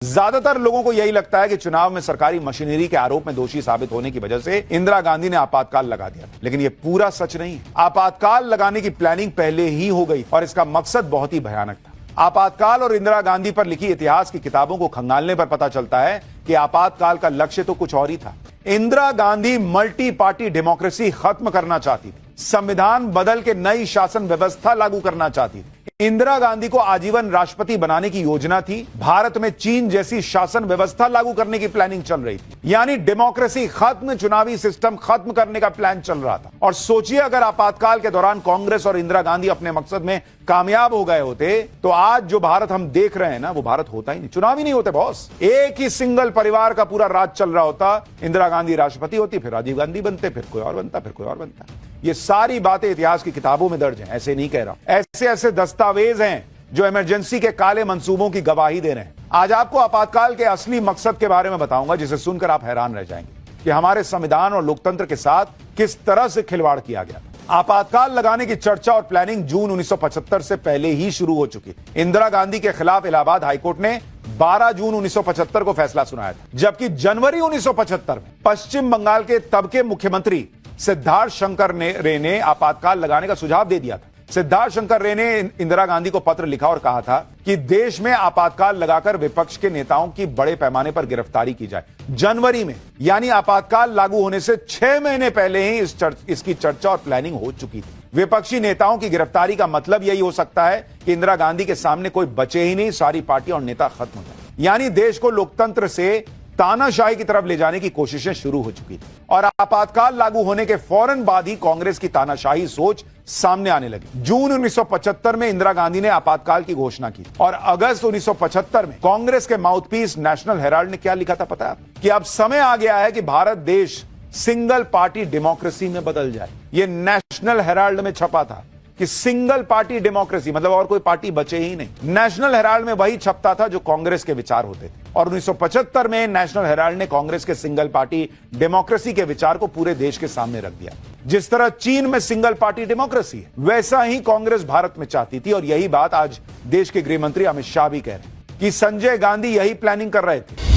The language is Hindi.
ज्यादातर लोगों को यही लगता है कि चुनाव में सरकारी मशीनरी के आरोप में दोषी साबित होने की वजह से इंदिरा गांधी ने आपातकाल लगा दिया, लेकिन यह पूरा सच नहीं है। आपातकाल लगाने की प्लानिंग पहले ही हो गई और इसका मकसद बहुत ही भयानक था। आपातकाल और इंदिरा गांधी पर लिखी इतिहास की किताबों को खंगालने पर पता चलता है कि आपातकाल का लक्ष्य तो कुछ और ही था। Indira Gandhi multi party democracy खत्म करना चाहती थी, संविधान बदल के नई शासन व्यवस्था लागू करना चाहती थी। इंदिरा गांधी को आजीवन राष्ट्रपति बनाने की योजना थी। भारत में चीन जैसी शासन व्यवस्था लागू करने की प्लानिंग चल रही थी, यानी डेमोक्रेसी खत्म, चुनावी सिस्टम खत्म करने का प्लान चल रहा था। और सोचिए, अगर आपातकाल के दौरान कांग्रेस और इंदिरा गांधी अपने मकसद में कामयाब हो गए होते तो आज जो भारत हम देख रहे हैं ना, वो भारत होता ही नहीं, चुनाव ही नहीं होते बॉस। एक ही सिंगल परिवार का पूरा राज चल रहा होता। इंदिरा गांधी राष्ट्रपति होती, फिर राजीव गांधी बनते, फिर कोई और बनता, फिर कोई और बनता। ये सारी बातें इतिहास की किताबों में दर्ज हैं, ऐसे नहीं कह रहा। ऐसे ऐसे दस्तावेज हैं जो इमरजेंसी के काले मंसूबों की गवाही दे रहे हैं। आज आपको आपातकाल के असली मकसद के बारे में बताऊंगा, जिसे सुनकर आप हैरान रह जाएंगे कि हमारे संविधान और लोकतंत्र के साथ किस तरह से खिलवाड़ किया गया। आपातकाल लगाने की चर्चा और प्लानिंग जून 1975 से पहले ही शुरू हो चुकी। इंदिरा गांधी के खिलाफ इलाहाबाद हाईकोर्ट ने 12 जून 1975 को फैसला सुनाया था, जबकि जनवरी 1975 में पश्चिम बंगाल के तब के मुख्यमंत्री सिद्धार्थ शंकर रे ने आपातकाल लगाने का सुझाव दे दिया था। सिद्धार्थ शंकर रे ने इंदिरा गांधी को पत्र लिखा और कहा था कि देश में आपातकाल लगाकर विपक्ष के नेताओं की बड़े पैमाने पर गिरफ्तारी की जाए। जनवरी में, यानी आपातकाल लागू होने से 6 महीने पहले ही इसकी चर्चा और प्लानिंग हो चुकी थी। विपक्षी नेताओं की गिरफ्तारी का मतलब यही हो सकता है कि इंदिरा गांधी के सामने कोई बचे ही नहीं, सारी पार्टी और नेता खत्म हो गए, यानी देश को लोकतंत्र से तानाशाही की तरफ ले जाने की कोशिशें शुरू हो चुकी थी। और आपातकाल लागू होने के फौरन बाद ही कांग्रेस की तानाशाही सोच सामने आने लगी। जून 1975 में इंदिरा गांधी ने आपातकाल की घोषणा की और अगस्त 1975 में कांग्रेस के माउथपीस नेशनल हेराल्ड ने क्या लिखा था पता है? कि अब समय आ गया है कि भारत देश सिंगल पार्टी डेमोक्रेसी में बदल जाए। यह नेशनल हेराल्ड में छपा था कि सिंगल पार्टी डेमोक्रेसी, मतलब और कोई पार्टी बचे ही नहीं। नेशनल हेराल्ड में वही छपता था जो कांग्रेस के विचार होते थे। और 1975 में नेशनल हेराल्ड ने कांग्रेस के सिंगल पार्टी डेमोक्रेसी के विचार को पूरे देश के सामने रख दिया। जिस तरह चीन में सिंगल पार्टी डेमोक्रेसी है, वैसा ही कांग्रेस भारत में चाहती थी। और यही बात आज देश के गृह मंत्री अमित शाह भी कह रहे हैं कि संजय गांधी यही प्लानिंग कर रहे थे।